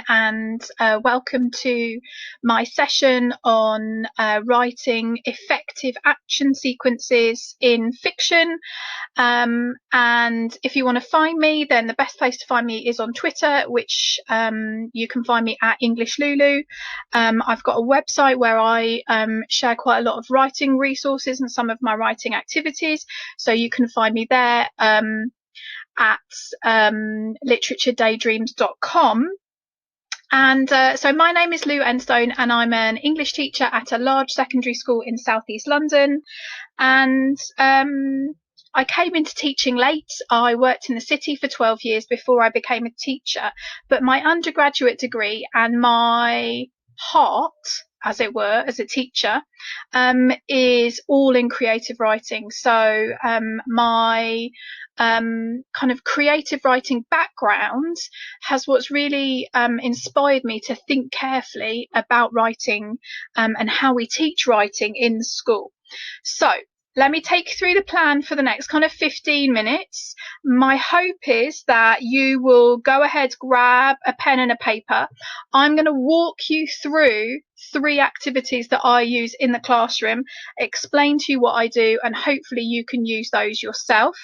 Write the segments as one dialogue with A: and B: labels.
A: and welcome to my session on writing effective action sequences in fiction. And if you want to find me, then the best place to find me is on Twitter, which you can find me at English Lulu. I've got a website where I share quite a lot of writing resources and some of my writing activities, so you can find me there at literaturedaydreams.com. And so my name is Lou Enstone, and I'm an English teacher at a large secondary school in southeast London. And I came into teaching late. I worked in the city for 12 years before I became a teacher. But my undergraduate degree and my heart, as it were, as a teacher, is all in creative writing. So my kind of creative writing background has what's really inspired me to think carefully about writing and how we teach writing in school. So let me take you through the plan for the next kind of 15 minutes. My hope is that you will go ahead, grab a pen and a paper. I'm going to walk you through 3 activities that I use in the classroom, explain to you what I do, and hopefully you can use those yourself.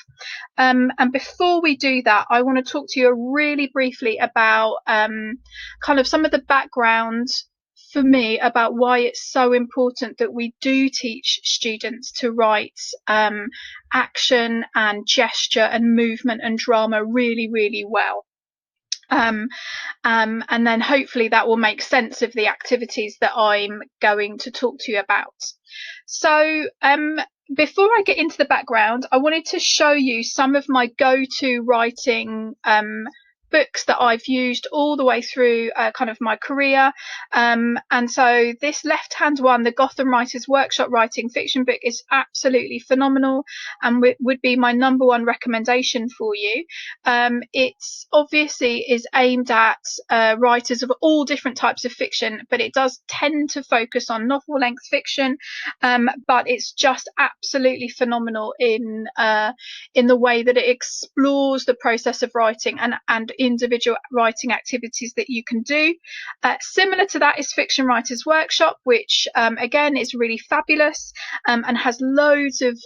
A: And before we do that, I want to talk to you really briefly about kind of some of the background for me about why it's so important that we do teach students to write action and gesture and movement and drama really, really well. And then hopefully that will make sense of the activities that I'm going to talk to you about. So before I get into the background, I wanted to show you some of my go-to writing books that I've used all the way through kind of my career. And so this left-hand one, the Gotham Writers Workshop Writing Fiction book, is absolutely phenomenal and would be my number 1 recommendation for you. It's obviously is aimed at writers of all different types of fiction, but it does tend to focus on novel-length fiction. But it's just absolutely phenomenal in the way that it explores the process of writing and individual writing activities that you can do. Similar to that is Fiction Writers Workshop, which again is really fabulous and has loads of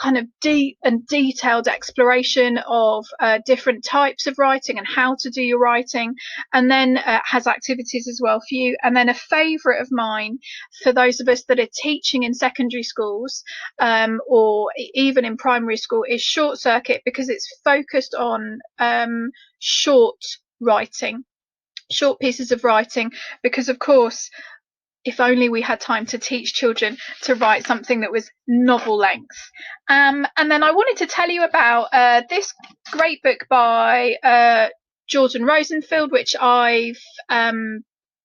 A: kind of deep and detailed exploration of different types of writing and how to do your writing, and then has activities as well for you. And then a favourite of mine for those of us that are teaching in secondary schools or even in primary school is Short Circuit, because it's focused on short writing, short pieces of writing, because of course if only we had time to teach children to write something that was novel length. And then I wanted to tell you about this great book by Jordan Rosenfield, which I've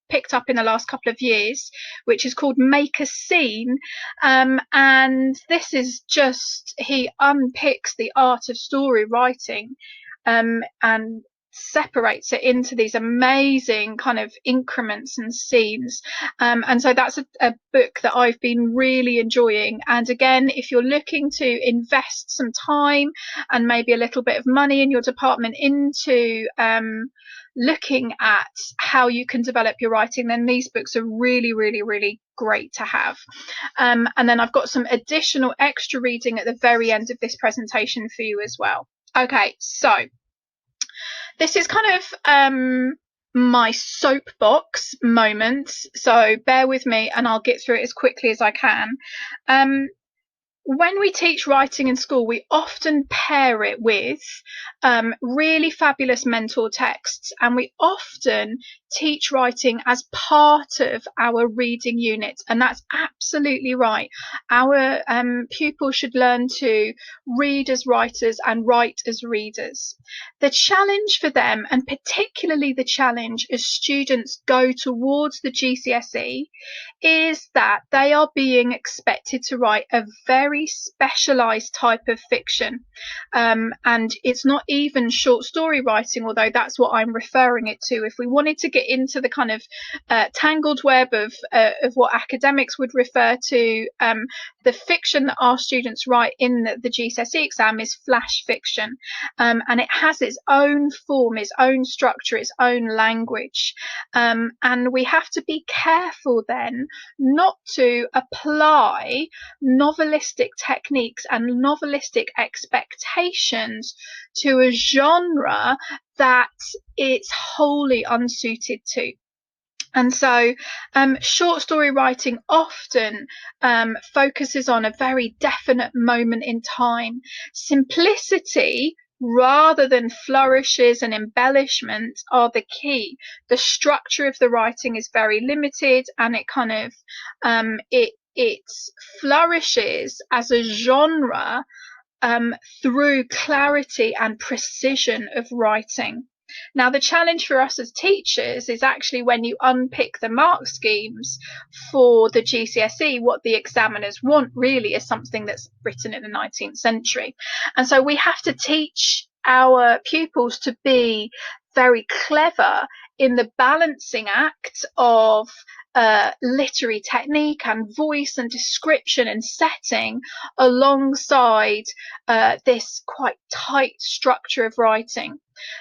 A: picked up in the last couple of years, which is called Make a Scene. And this is just, he unpicks the art of story writing and separates it into these amazing kind of increments and scenes. And so that's a book that I've been really enjoying. And again, if you're looking to invest some time and maybe a little bit of money in your department into looking at how you can develop your writing, then these books are really, really, really great to have. And then I've got some additional extra reading at the very end of this presentation for you as well. Okay, so this is kind of my soapbox moment, so bear with me and I'll get through it as quickly as I can. When we teach writing in school, we often pair it with really fabulous mentor texts, and we often teach writing as part of our reading unit, and that's absolutely right. Our pupils should learn to read as writers and write as readers. The challenge for them, and particularly the challenge as students go towards the GCSE, is that they are being expected to write a very specialised type of fiction. And it's not even short story writing, although that's what I'm referring it to. If we wanted to get into the kind of tangled web of what academics would refer to the fiction that our students write in the GCSE exam is flash fiction, and it has its own form, its own structure, its own language, and we have to be careful then not to apply novelistic techniques and novelistic expectations to a genre that it's wholly unsuited to. And so short story writing often focuses on a very definite moment in time. Simplicity rather than flourishes and embellishment are the key. The structure of the writing is very limited, and it kind of it flourishes as a genre through clarity and precision of writing. Now, the challenge for us as teachers is actually when you unpick the mark schemes for the GCSE, what the examiners want really is something that's written in the 19th century. And so we have to teach our pupils to be very clever in the balancing act of literary technique and voice and description and setting alongside this quite tight structure of writing.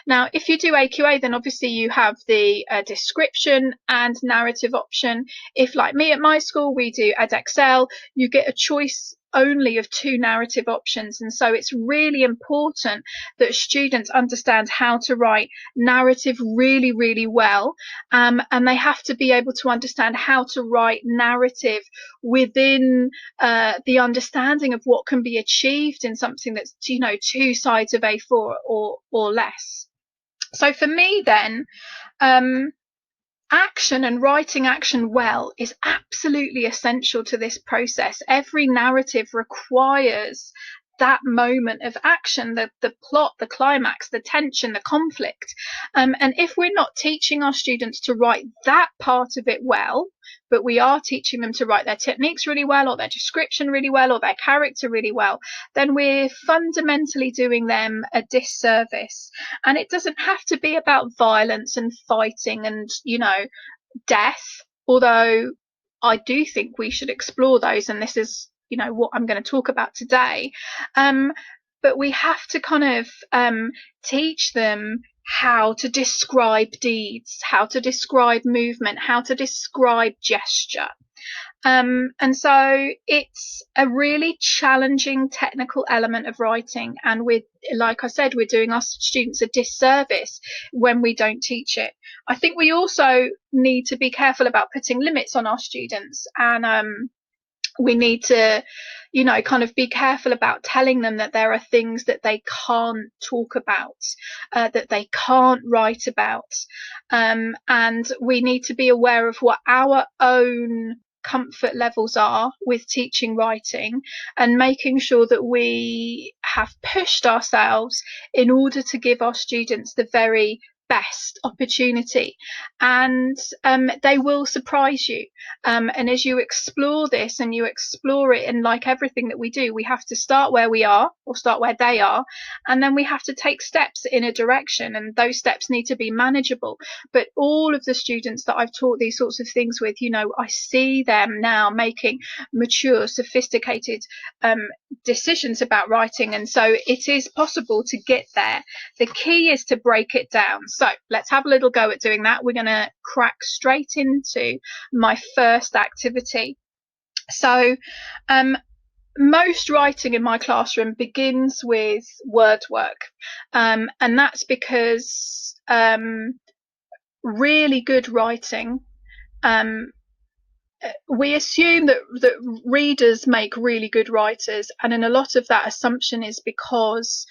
A: Now, if you do AQA, then obviously you have the description and narrative option. If, like me at my school, we do Edexcel, you get a choice only of 2 narrative options. And so it's really important that students understand how to write narrative really, really well. And they have to be able to understand how to write narrative within the understanding of what can be achieved in something that's, 2 sides of A4 or less. So for me then, action and writing action well is absolutely essential to this process. Every narrative requires that moment of action, the plot, the climax, the tension, the conflict. And if we're not teaching our students to write that part of it well, but we are teaching them to write their techniques really well, or their description really well, or their character really well, then we're fundamentally doing them a disservice. And it doesn't have to be about violence and fighting and, death, although I do think we should explore those, and this is what I'm going to talk about today. But we have to kind of teach them how to describe deeds, how to describe movement, how to describe gesture. And so it's a really challenging technical element of writing, and like I said, we're doing our students a disservice when we don't teach it. I think we also need to be careful about putting limits on our students, and we need to kind of be careful about telling them that there are things that they can't talk about, that they can't write about, and we need to be aware of what our own comfort levels are with teaching writing, and making sure that we have pushed ourselves in order to give our students the very best opportunity. And they will surprise you, and as you explore this and you explore it, and like everything that we do, we have to start where we are, or start where they are, and then we have to take steps in a direction, and those steps need to be manageable. But all of the students that I've taught these sorts of things with, I see them now making mature, sophisticated decisions about writing, and so it is possible to get there. The key is to break it down. So let's have a little go at doing that. We're going to crack straight into my first activity. So most writing in my classroom begins with word work, and that's because really good writing, we assume that readers make really good writers, and in a lot of that assumption is because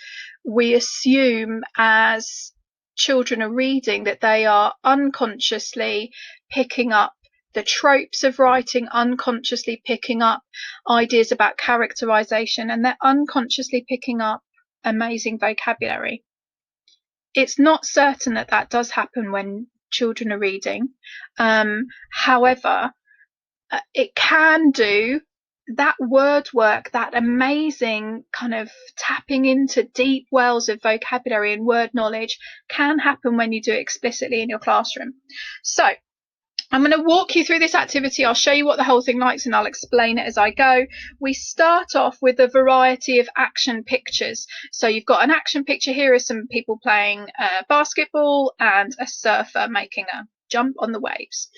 A: we assume as children are reading that they are unconsciously picking up the tropes of writing, unconsciously picking up ideas about characterization, and they're unconsciously picking up amazing vocabulary. It's not certain that that does happen when children are reading. However, it can do. That word work, that amazing kind of tapping into deep wells of vocabulary and word knowledge, can happen when you do it explicitly in your classroom. So I'm going to walk you through this activity. I'll show you what the whole thing likes and I'll explain it as I go. We start off with a variety of action pictures. So you've got an action picture here of some people playing basketball and a surfer making a jump on the waves.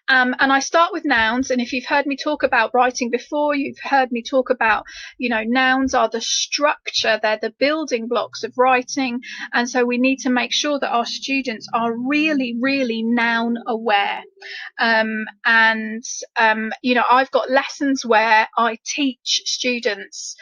A: And I start with nouns. And if you've heard me talk about writing before, you've heard me talk about, nouns are the structure, they're the building blocks of writing. And so we need to make sure that our students are really, really noun aware. I've got lessons where I teach students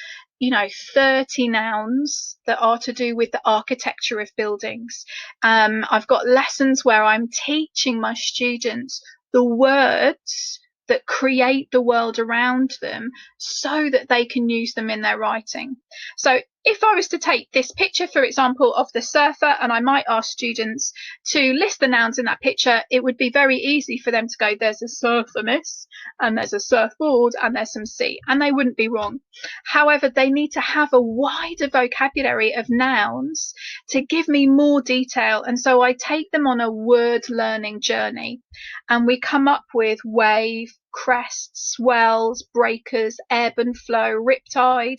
A: 30 nouns that are to do with the architecture of buildings. I've got lessons where I'm teaching my students the words that create the world around them so that they can use them in their writing. So if I was to take this picture, for example, of the surfer, and I might ask students to list the nouns in that picture, it would be very easy for them to go, there's a surfer, miss, and there's a surfboard, and there's some sea, and they wouldn't be wrong. However, they need to have a wider vocabulary of nouns to give me more detail, and so I take them on a word learning journey, and we come up with wave, crest, swells, breakers, ebb and flow, riptide.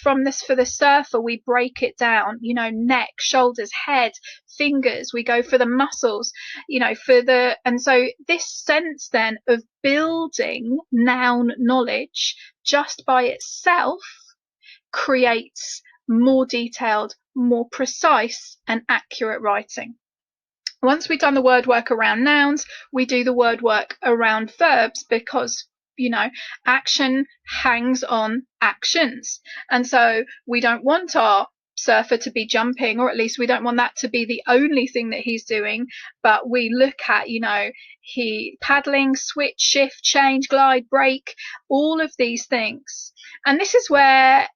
A: From this, for the surfer, we break it down, neck, shoulders, head, fingers, we go for the muscles, and so this sense then of building noun knowledge just by itself creates more detailed, more precise and accurate writing. Once we've done the word work around nouns, we do the word work around verbs, because action hangs on actions. And so we don't want our surfer to be jumping, or at least we don't want that to be the only thing that he's doing, but we look at he paddling, switch, shift, change, glide, break, all of these things. And this is where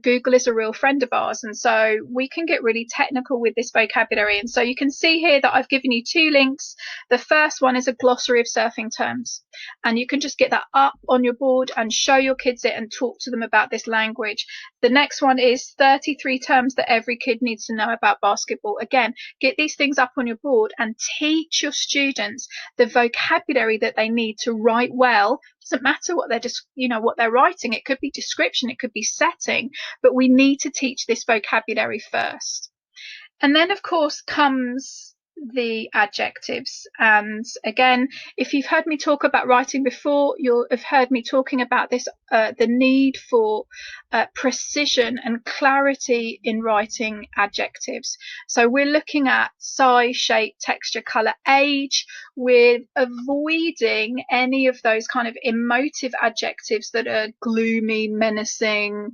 A: Google is a real friend of ours, and so we can get really technical with this vocabulary. And so you can see here that I've given you 2 links. The first one is a glossary of surfing terms, and you can just get that up on your board and show your kids it and talk to them about this language. The next one is 33 terms that every kid needs to know about basketball. Again, get these things up on your board and teach your students the vocabulary that they need to write well. Doesn't matter what they're what they're writing. It could be description, it could be setting, but we need to teach this vocabulary first. And then of course comes the adjectives. And again, if you've heard me talk about writing before, you'll have heard me talking about this, the need for precision and clarity in writing adjectives. So we're looking at size, shape, texture, color, age. We're avoiding any of those kind of emotive adjectives that are gloomy, menacing,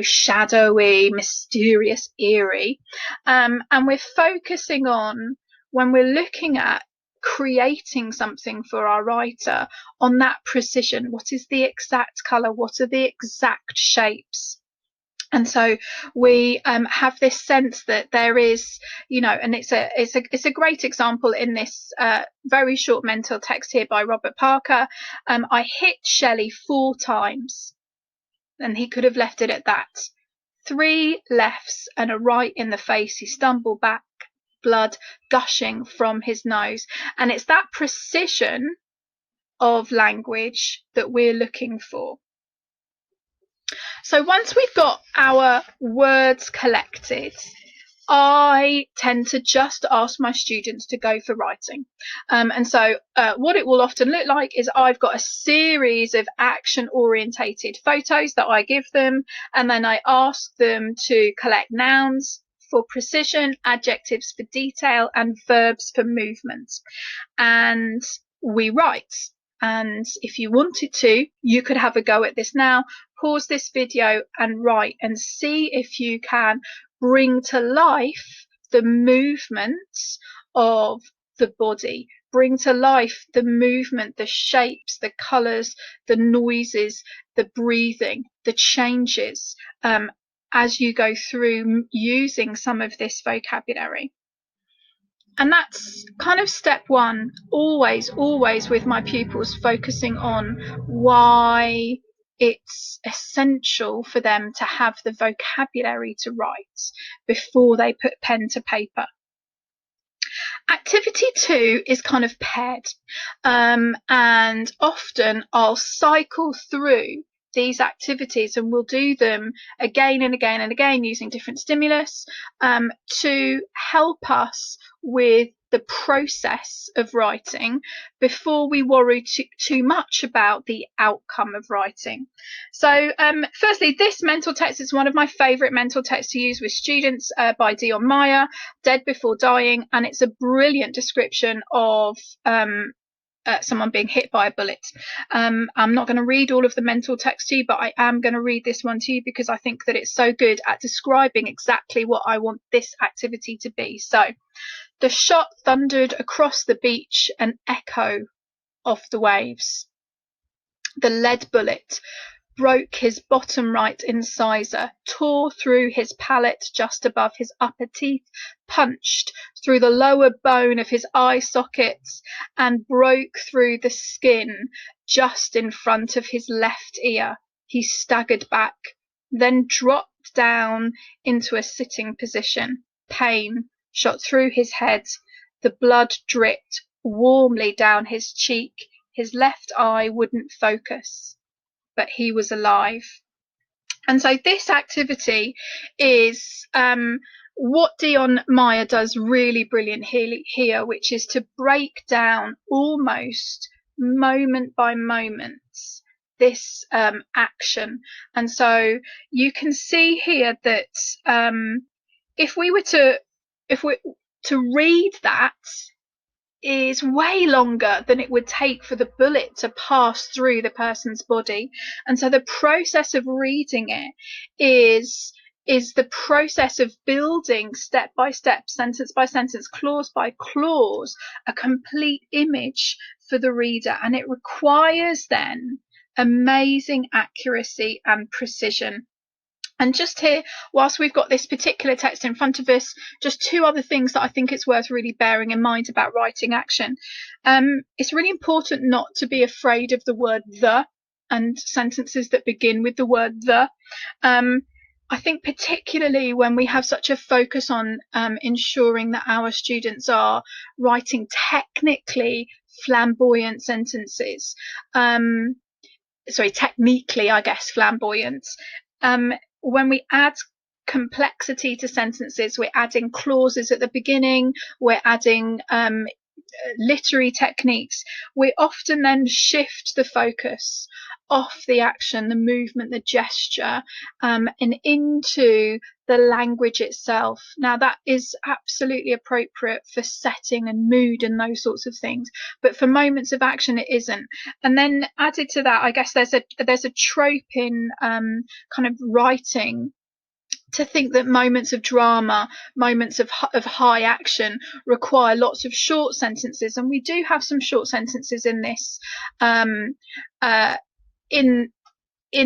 A: shadowy, mysterious, eerie. And we're focusing on, when we're looking at creating something for our writer, on that precision. What is the exact color? What are the exact shapes? And so we have this sense that there is, and it's a great example in this very short mental text here by Robert Parker. I hit Shelley 4 times, and he could have left it at that. 3 lefts and a right in the face. He stumbled back, blood gushing from his nose. And it's that precision of language that we're looking for. So once we've got our words collected, I tend to just ask my students to go for writing. And so what it will often look like is I've got a series of action orientated photos that I give them, and then I ask them to collect nouns for precision, adjectives for detail, and verbs for movement. And we write. And if you wanted to, you could have a go at this now. Pause this video and write and see if you can bring to life the movements of the body, bring to life the movement, the shapes, the colours, the noises, the breathing, the changes, as you go through using some of this vocabulary. And that's kind of step 1, always with my pupils, focusing on why it's essential for them to have the vocabulary to write before they put pen to paper. Activity 2 is kind of paired, and often I'll cycle through these activities and we'll do them again and again and again using different stimulus to help us with the process of writing before we worry too much about the outcome of writing. So firstly, this mental text is one of my favourite mental texts to use with students by Dion Meyer, Dead Before Dying, and it's a brilliant description of someone being hit by a bullet. I'm not going to read all of the mental text to you, but I am going to read this one to you because I think that it's so good at describing exactly what I want this activity to be. So, the shot thundered across the beach, an echo of the waves. The lead bullet broke his bottom right incisor, tore through his palate just above his upper teeth, punched through the lower bone of his eye sockets, and broke through the skin just in front of his left ear. He staggered back, then dropped down into a sitting position. Pain shot through his head. The blood dripped warmly down his cheek. His left eye wouldn't focus, but he was alive. And so this activity is what Dion Meyer does really brilliant here, which is to break down almost moment by moment this action. And so you can see here that if we were to read that, is way longer than it would take for the bullet to pass through the person's body. And so the process of reading it is the process of building step by step, sentence by sentence, clause by clause, a complete image for the reader. And it requires then amazing accuracy and precision. And just here, whilst we've got this particular text in front of us, just two other things that I think it's worth really bearing in mind about writing action. It's really important not to be afraid of the word the and sentences that begin with the word the. I think particularly when we have such a focus on ensuring that our students are writing technically flamboyant sentences, technically, I guess, flamboyant. When we add complexity to sentences, we're adding clauses at the beginning, we're adding literary techniques, we often then shift the focus off the action, the movement, the gesture, and into the language itself. Now, that is absolutely appropriate for setting and mood and those sorts of things, but for moments of action, it isn't. And then added to that, I guess there's a trope in kind of writing to think that moments of drama, moments of high action require lots of short sentences, and we do have some short sentences in this in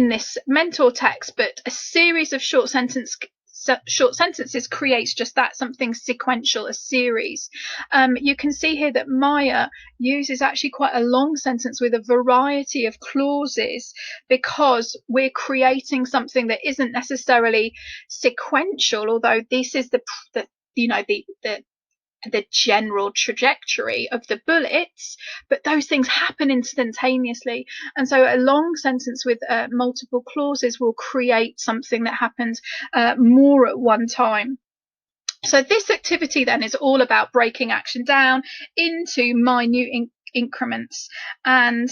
A: this mentor text, but a series of short sentences creates just that, something sequential, a series. You can see here that Meyer uses actually quite a long sentence with a variety of clauses because we're creating something that isn't necessarily sequential, although this is the general trajectory of the bullets, but those things happen instantaneously. And so a long sentence with multiple clauses will create something that happens more at one time. So this activity then is all about breaking action down into minute increments and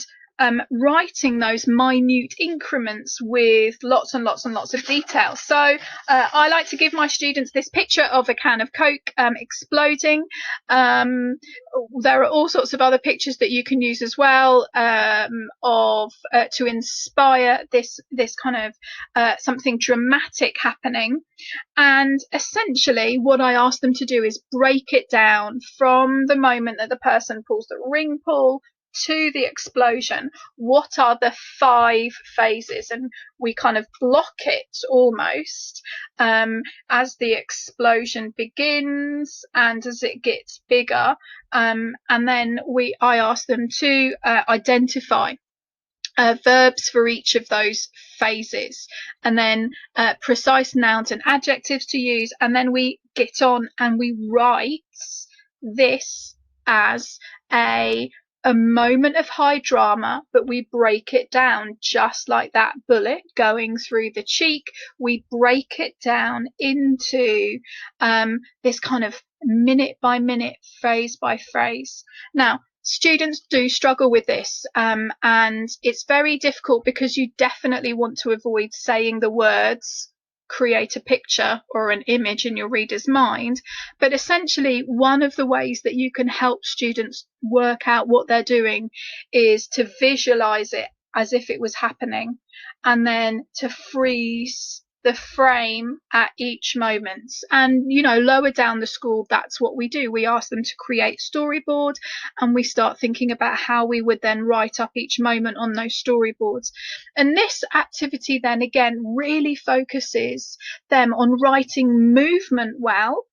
A: writing those minute increments with lots and lots and lots of detail. So I like to give my students this picture of a can of Coke exploding. There are all sorts of other pictures that you can use as well to inspire this kind of something dramatic happening. And essentially what I ask them to do is break it down from the moment that the person pulls the ring pull to the explosion. What are the 5 phases? And we kind of block it almost as the explosion begins and as it gets bigger. And then I ask them to identify verbs for each of those phases, and then precise nouns and adjectives to use, and then we get on and we write this as a moment of high drama, but we break it down just like that bullet going through the cheek. We break it down into this kind of minute by minute, phrase by phrase. Now, students do struggle with this, and it's very difficult because you definitely want to avoid saying the words create a picture or an image in your reader's mind. But essentially, one of the ways that you can help students work out what they're doing is to visualize it as if it was happening, and then to freeze the frame at each moment. And lower down the school, that's what we do. We ask them to create storyboard, and we start thinking about how we would then write up each moment on those storyboards. And this activity then again really focuses them on writing movement well,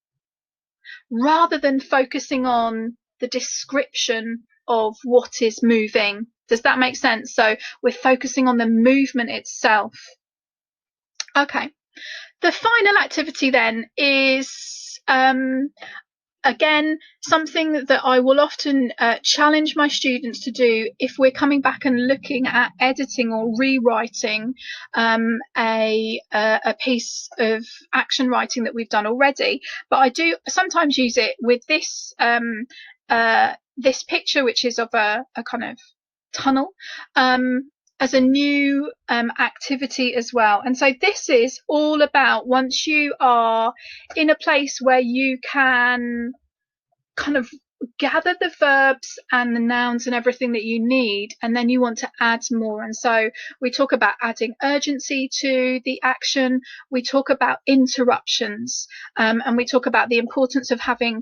A: rather than focusing on the description of what is moving. Does that make sense? So we're focusing on the movement itself. Okay, the final activity then is again something that I will often challenge my students to do if we're coming back and looking at editing or rewriting a piece of action writing that we've done already. But I do sometimes use it with this this picture, which is of a kind of tunnel, as a new activity as well. And so this is all about, once you are in a place where you can kind of gather the verbs and the nouns and everything that you need, and then you want to add more. And so we talk about adding urgency to the action, we talk about interruptions, and we talk about the importance of having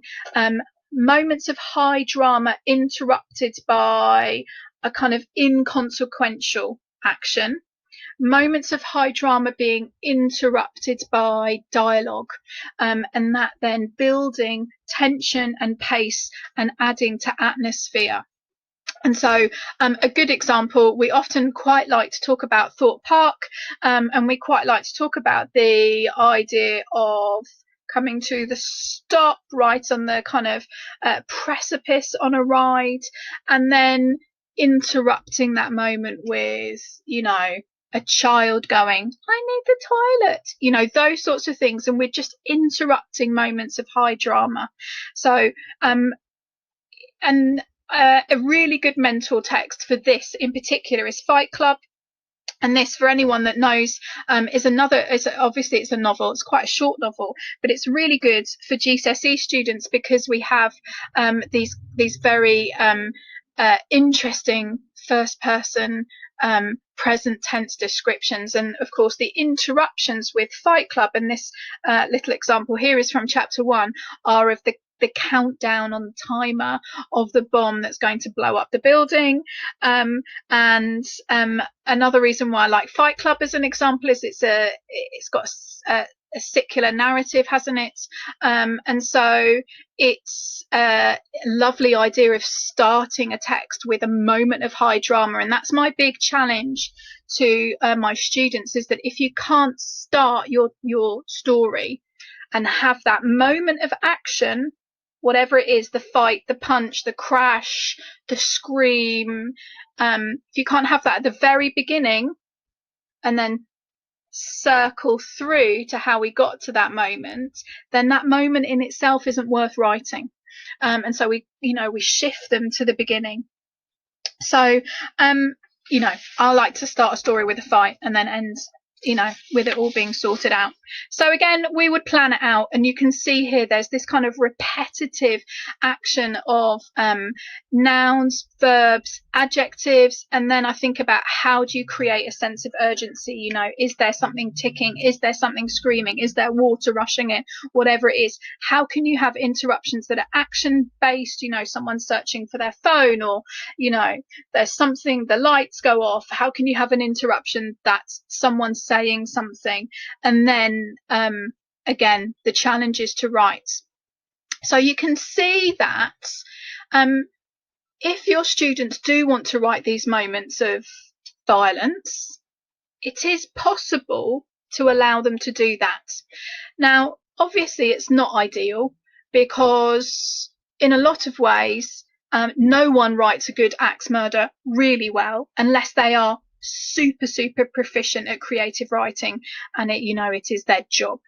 A: moments of high drama interrupted by a kind of inconsequential action, moments of high drama being interrupted by dialogue, and that then building tension and pace and adding to atmosphere. And so a good example, we often quite like to talk about Thorpe Park, and we quite like to talk about the idea of coming to the stop right on the kind of precipice on a ride, and then interrupting that moment with, a child going, I need the toilet, those sorts of things. And we're just interrupting moments of high drama. So, and a really good mentor text for this in particular is Fight Club. And this, for anyone that knows, obviously it's a novel. It's quite a short novel, but it's really good for GCSE students because we have these very interesting first person present tense descriptions. And of course the interruptions with Fight Club, and this little example here is from chapter 1, are of the countdown on the timer of the bomb that's going to blow up the building. And another reason why I like Fight Club as an example is it's got a secular narrative, hasn't it? And so it's a lovely idea of starting a text with a moment of high drama. And that's my big challenge to my students, is that if you can't start your story and have that moment of action, whatever it is, the fight, the punch, the crash, the scream, if you can't have that at the very beginning and then circle through to how we got to that moment, then that moment in itself isn't worth writing. And so we shift them to the beginning. So I like to start a story with a fight and then end with it all being sorted out. So again, we would plan it out, and you can see here there's this kind of repetitive action of nouns, verbs, adjectives, and then I think about how do you create a sense of urgency. Is there something ticking? Is there something screaming? Is there water rushing in? Whatever it is, how can you have interruptions that are action based? Someone searching for their phone, or there's something, the lights go off. How can you have an interruption that's someone saying something? And then again, the challenge is to write. So you can see that if your students do want to write these moments of violence, it is possible to allow them to do that. Now, obviously, it's not ideal because in a lot of ways, no one writes a good axe murder really well unless they are super proficient at creative writing, and it is their job.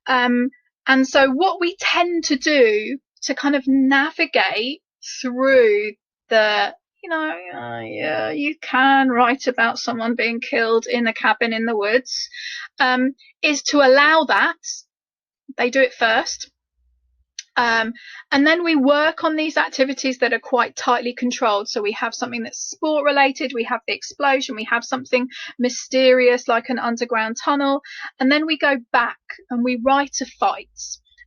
A: And so what we tend to do to kind of navigate through the, yeah, you can write about someone being killed in a cabin in the woods, is to allow that. They do it first. And then we work on these activities that are quite tightly controlled. So we have something that's sport related, we have the explosion, we have something mysterious like an underground tunnel, and then we go back and we write a fight.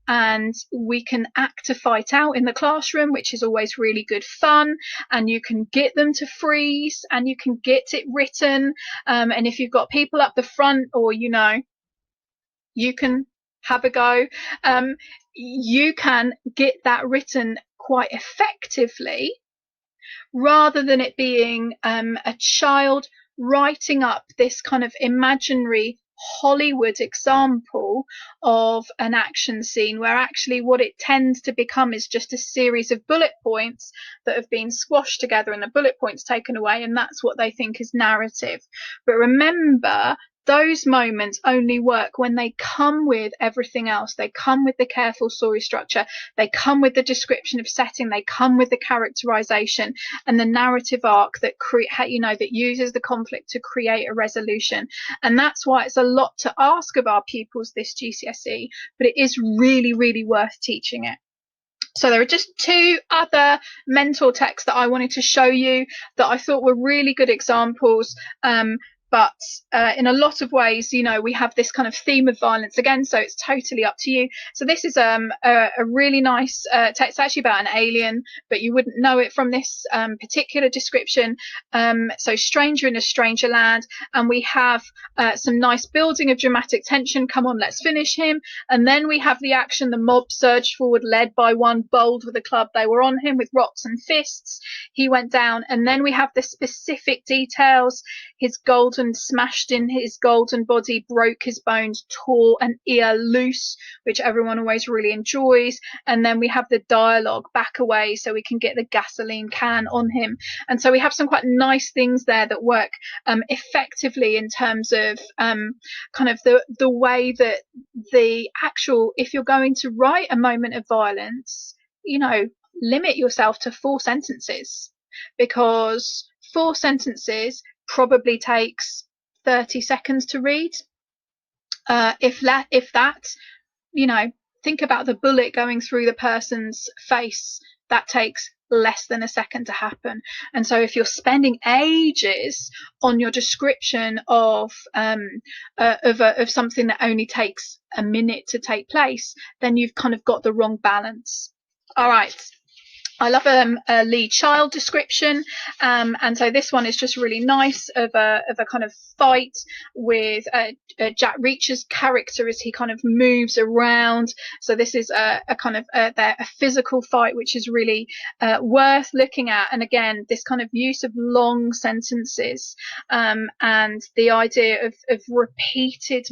A: And we can act a fight out in the classroom, which is always really good fun. And you can get them to freeze and you can get it written. And if you've got people up the front, or, you can have a go. You can get that written quite effectively, rather than it being a child writing up this kind of imaginary Hollywood example of an action scene, where actually what it tends to become is just a series of bullet points that have been squashed together and the bullet points taken away, and that's what they think is narrative. But remember, those moments only work when they come with everything else. They come with the careful story structure, they come with the description of setting, they come with the characterization and the narrative arc that that uses the conflict to create a resolution. And that's why it's a lot to ask of our pupils this GCSE, but it is really worth teaching it. So there are just two other mentor texts that I wanted to show you that I thought were really good examples. But in a lot of ways, we have this kind of theme of violence again, so it's totally up to you. So this is a really nice text, actually about an alien, but you wouldn't know it from this particular description. So stranger in a stranger land, and we have some nice building of dramatic tension. Come on, let's finish him. And then we have the action. The mob surged forward, led by one bold with a club. They were on him with rocks and fists. He went down. And then we have the specific details. His golden smashed in his golden body, broke his bones, tore an ear loose, which everyone always really enjoys. And then we have the dialogue, back away, so we can get the gasoline can on him. And so we have some quite nice things there that work effectively in terms of kind of the way that the actual, if you're going to write a moment of violence, limit yourself to 4 sentences, because 4 sentences probably takes 30 seconds to read. If that, think about the bullet going through the person's face. That takes less than a second to happen. And so if you're spending ages on your description of something that only takes a minute to take place, then you've kind of got the wrong balance. All right. I love a lead child description, and so this one is just really nice of a kind of fight with Jack Reacher's character as he kind of moves around. So this is a kind of a physical fight, which is really worth looking at. And again, this kind of use of long sentences and the idea of repeated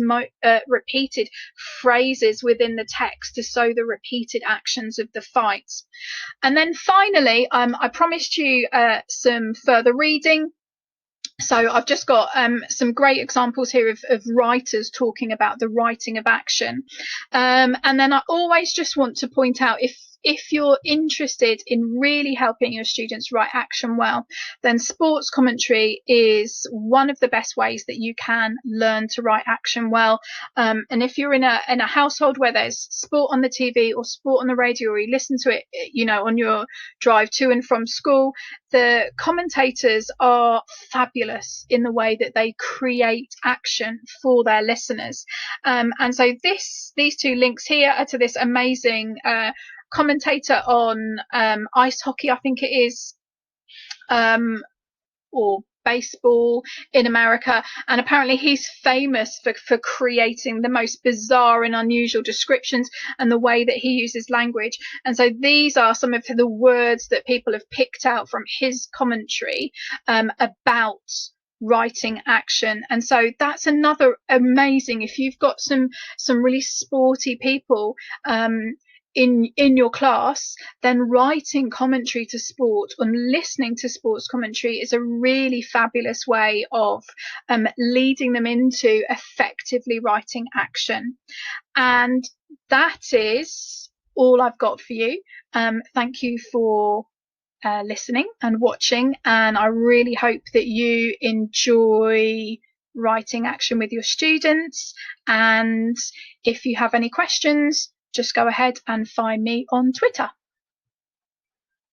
A: phrases within the text to show the repeated actions of the fight. And then finally, I promised you some further reading. So I've just got some great examples here of writers talking about the writing of action. And then I always just want to point out, if you're interested in really helping your students write action well, then sports commentary is one of the best ways that you can learn to write action well. And if you're in a household where there's sport on the TV or sport on the radio, or you listen to it, on your drive to and from school, the commentators are fabulous in the way that they create action for their listeners. And so these 2 links here are to this amazing commentator on ice hockey, I think it is, or baseball in America, and apparently he's famous for creating the most bizarre and unusual descriptions and the way that he uses language. And so these are some of the words that people have picked out from his commentary about writing action. And so that's another amazing, if you've got some really sporty people, in your class, then writing commentary to sport and listening to sports commentary is a really fabulous way of leading them into effectively writing action. And that is all I've got for you. Thank you for listening and watching, and I really hope that you enjoy writing action with your students. And if you have any questions, just go ahead and find me on Twitter.